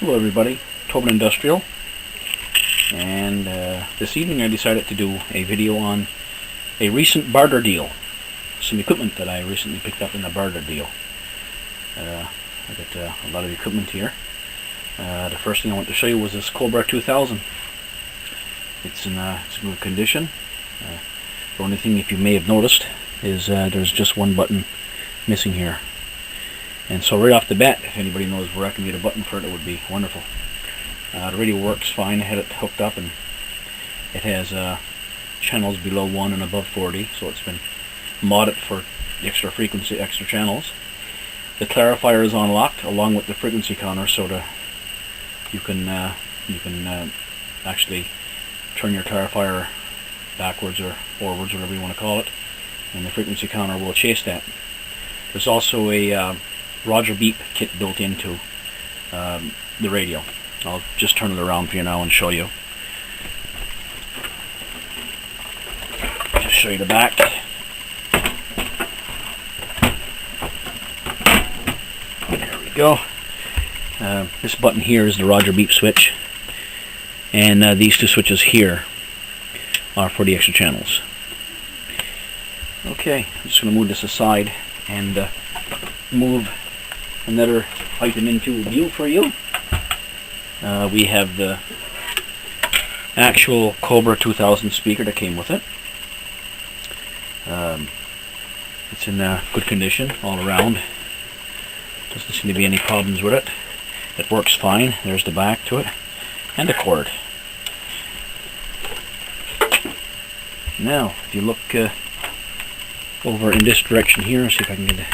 Hello everybody, Cobra Industrial, and this evening I decided to do a video on a recent barter deal, some equipment that I recently picked up in a barter deal. I got a lot of equipment here. The first thing I want to show you was this Cobra 2000. It's in good condition. The only thing, if you may have noticed, is there's just one button missing here. And so right off the bat, if anybody knows where I can get a button for it, it would be wonderful. The radio works fine. I had it hooked up, and it has channels below 1 and above 40, so it's been modded for extra frequency, extra channels. The clarifier is unlocked along with the frequency counter, so you can actually turn your clarifier backwards or forwards, whatever you want to call it, and the frequency counter will chase that. There's also a Roger beep kit built into the radio. I'll just turn it around for you now and show you. Just show you the back. There we go. This button here is the Roger beep switch, and these two switches here are for the extra channels. Okay, I'm just going to move this aside and move another item into view for you. We have the actual Cobra 2000 speaker that came with it. It's in good condition all around. Doesn't seem to be any problems with it. It works fine. There's the back to it and the cord. Now, if you look over in this direction here, see if I can get a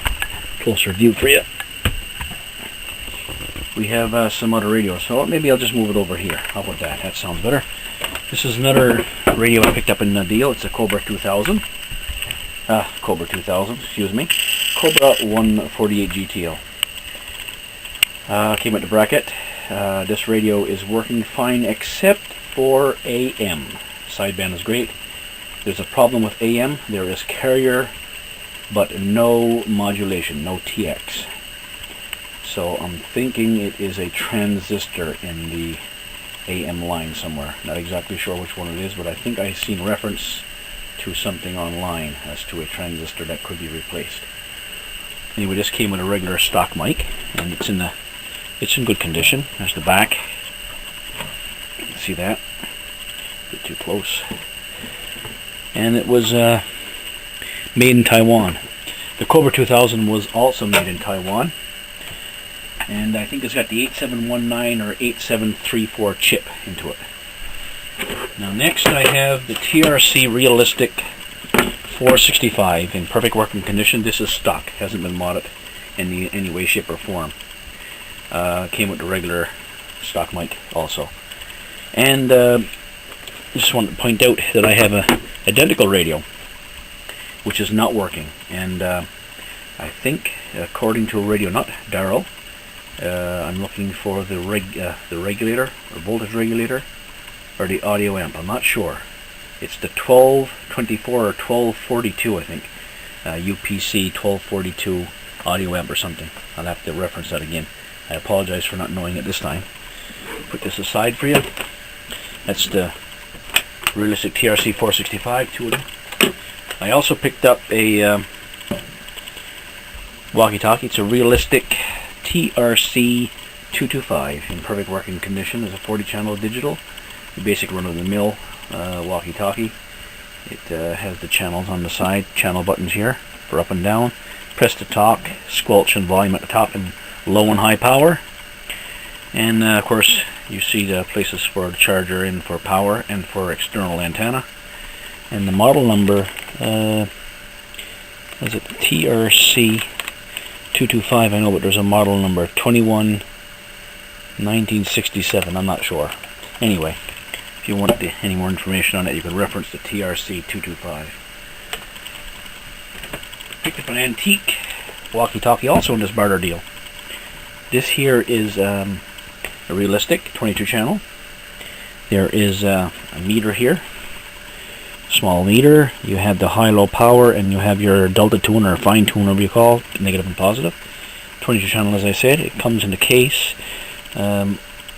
closer view for you. We have some other radios, so maybe I'll just move it over here. How about that? That sounds better. This is another radio I picked up in the deal. It's a Cobra 2000. Cobra 2000, excuse me. Cobra 148 GTO. Came with the bracket. This radio is working fine except for AM. Sideband is great. There's a problem with AM. There is carrier, but no modulation, no TX. So I'm thinking it is a transistor in the AM line somewhere. Not exactly sure which one it is, but I think I've seen reference to something online as to a transistor that could be replaced. Anyway, this came with a regular stock mic, and it's in good condition. There's the back. You can see that. A bit too close. And it was made in Taiwan. The Cobra 2000 was also made in Taiwan. And I think it's got the 8719 or 8734 chip into it. Now next I have the TRC Realistic 465 in perfect working condition. This is stock, hasn't been modded in any way, shape or form. Came with the regular stock mic also. And just want to point out that I have a identical radio which is not working, and I think, according to a radio nut, Darryl, I'm looking for the regulator, or voltage regulator, or the audio amp. I'm not sure. It's the 1224 or 1242, I think. UPC 1242 audio amp or something. I'll have to reference that again. I apologize for not knowing it this time. Put this aside for you. That's the Realistic TRC 465, two of them. I also picked up a walkie-talkie. It's a Realistic TRC 225 in perfect working condition. It's a 40-channel digital, the basic run-of-the-mill walkie-talkie. It has the channels on the side, channel buttons here for up and down. Press to talk, squelch and volume at the top, and low and high power. And of course, you see the places for the charger in for power and for external antenna. And the model number, is it TRC 225? I know, but there's a model number 1967. I'm not sure. Anyway, if you want any more information on it, you can reference the TRC 225. Picked up an antique walkie-talkie also in this barter deal. This here is a Realistic 22-channel. There is a meter here, small meter. You have the high-low power, and you have your delta tune or fine tune, whatever you call, negative and positive. 22 channel, as I said. It comes in the case.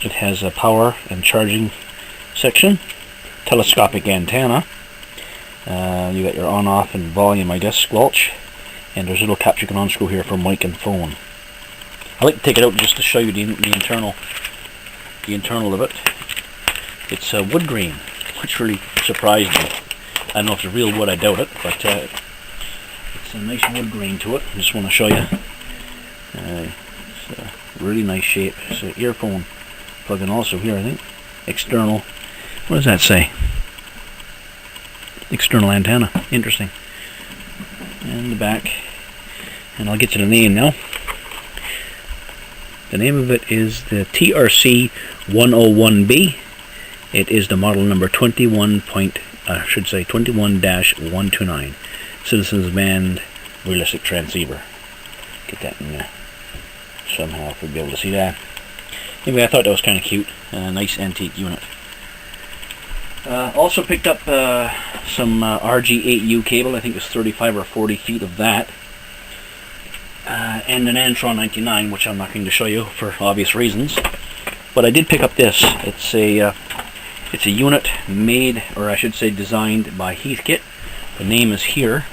It has a power and charging section, telescopic antenna. You got your on-off and volume, I guess, squelch, and there's a little cap you can unscrew here for mic and phone. I like to take it out just to show you the internal of it. It's wood grain, which really surprised me. I don't know if it's real wood, I doubt it, but it's a nice wood grain to it. I just want to show you. It's a really nice shape. It's an earphone plug-in also here, I think. External. What does that say? External antenna. Interesting. And the back. And I'll get you the name now. The name of it is the TRC 101B. It is the model number 21-129. Citizens Band Realistic Transceiver. Get that in there somehow if we'd be able to see that. Anyway, I thought that was kind of cute. Nice antique unit. Also picked up some RG8U cable. I think it's 35 or 40 feet of that. And an Antron 99, which I'm not going to show you for obvious reasons. But I did pick up this. It's a unit made, or I should say designed by Heathkit. The name is here.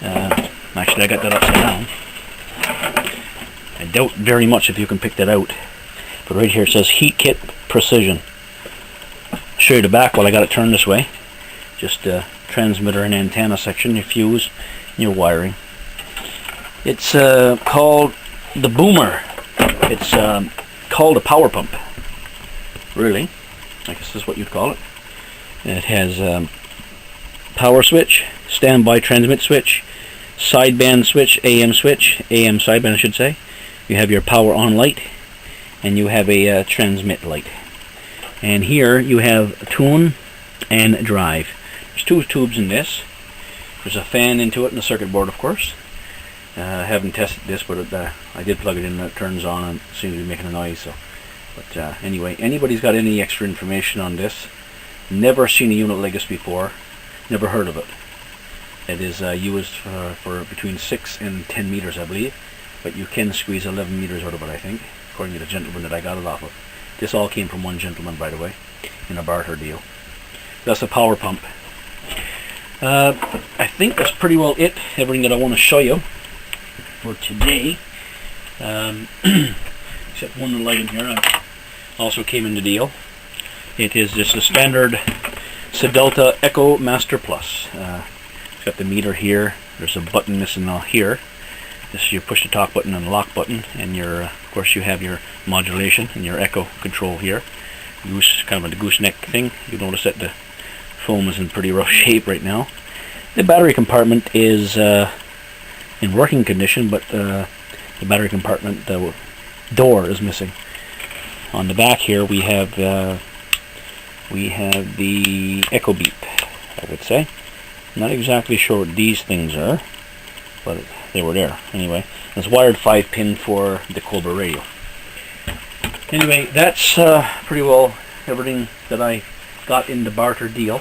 Actually, I got that upside down. I doubt very much if you can pick that out. But right here it says Heathkit Precision. I'll show you the back while I got it turned this way. Just transmitter and antenna section, your fuse, and your wiring. It's called the Boomer. It's called a power pump. Really, I guess that's what you'd call it. It has power switch, standby transmit switch, sideband switch, AM sideband I should say. You have your power on light, and you have a transmit light. And here you have tune and drive. There's two tubes in this. There's a fan into it and a circuit board, of course. I haven't tested this, but I did plug it in and it turns on and it seems to be making a noise. So, but anyway, anybody's got any extra information on this? Never seen a unit like this before. Never heard of it. It is used for between 6 and 10 meters, I believe. But you can squeeze 11 meters out of it, I think, according to the gentleman that I got it off of. This all came from one gentleman, by the way, in a barter deal. That's a power pump. I think that's pretty well it. Everything that I want to show you for today. Except one little item here. Also came in the deal. It is just a standard Sadelta Echo Master Plus. It's got the meter here. There's a button missing here. This is your push to talk button and lock button, and your of course you have your modulation and your echo control here. Goose, kind of a gooseneck thing. You notice that the foam is in pretty rough shape right now. The battery compartment is in working condition, but the battery compartment door is missing. On the back here we have the echo beep, I would say. Not exactly sure what these things are, but they were there anyway. It's wired 5-pin for the Cobra radio. Anyway, that's pretty well everything that I got in the barter deal.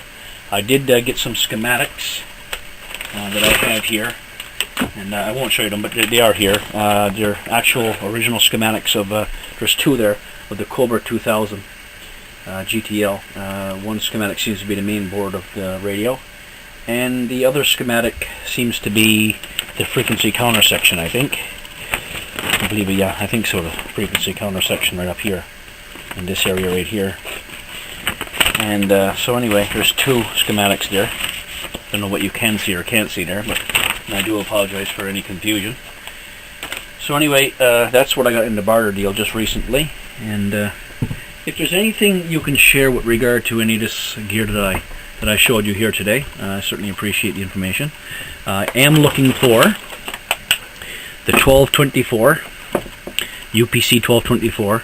I did get some schematics that I have here, and I won't show you them, but they are here. They're actual original schematics of there's two there of the Cobra 2000 GTL. One schematic seems to be the main board of the radio, and the other schematic seems to be the frequency counter section, I think. I believe it, yeah, I think so, the frequency counter section right up here, in this area right here. And so anyway, there's two schematics there. I don't know what you can see or can't see there, but I do apologize for any confusion. So anyway, that's what I got in the barter deal just recently. And if there's anything you can share with regard to any of this gear that I showed you here today, I certainly appreciate the information. I am looking for the 1224, UPC 1224.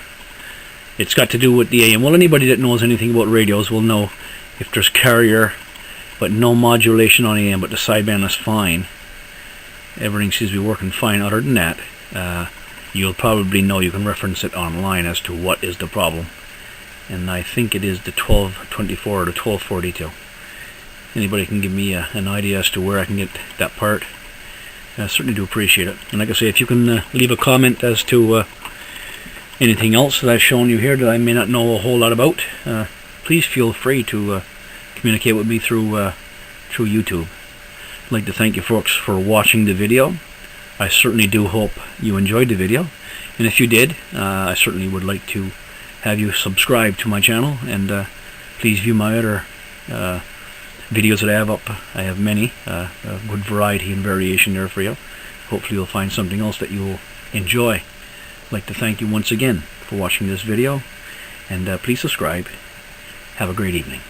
It's got to do with the AM. Well, anybody that knows anything about radios will know if there's carrier but no modulation on AM, but the sideband is fine, everything seems to be working fine. Other than that, you'll probably know, you can reference it online as to what is the problem. And I think it is the 1224 or the 1242. Anybody can give me an idea as to where I can get that part, I certainly do appreciate it. And like I say, if you can leave a comment as to anything else that I've shown you here that I may not know a whole lot about, please feel free to communicate with me through YouTube. I'd like to thank you folks for watching the video. I certainly do hope you enjoyed the video, and if you did, I certainly would like to have you subscribe to my channel, and please view my other videos that I have up. I have many, a good variety and variation there for you. Hopefully you'll find something else that you'll enjoy. I'd like to thank you once again for watching this video, and please subscribe. Have a great evening.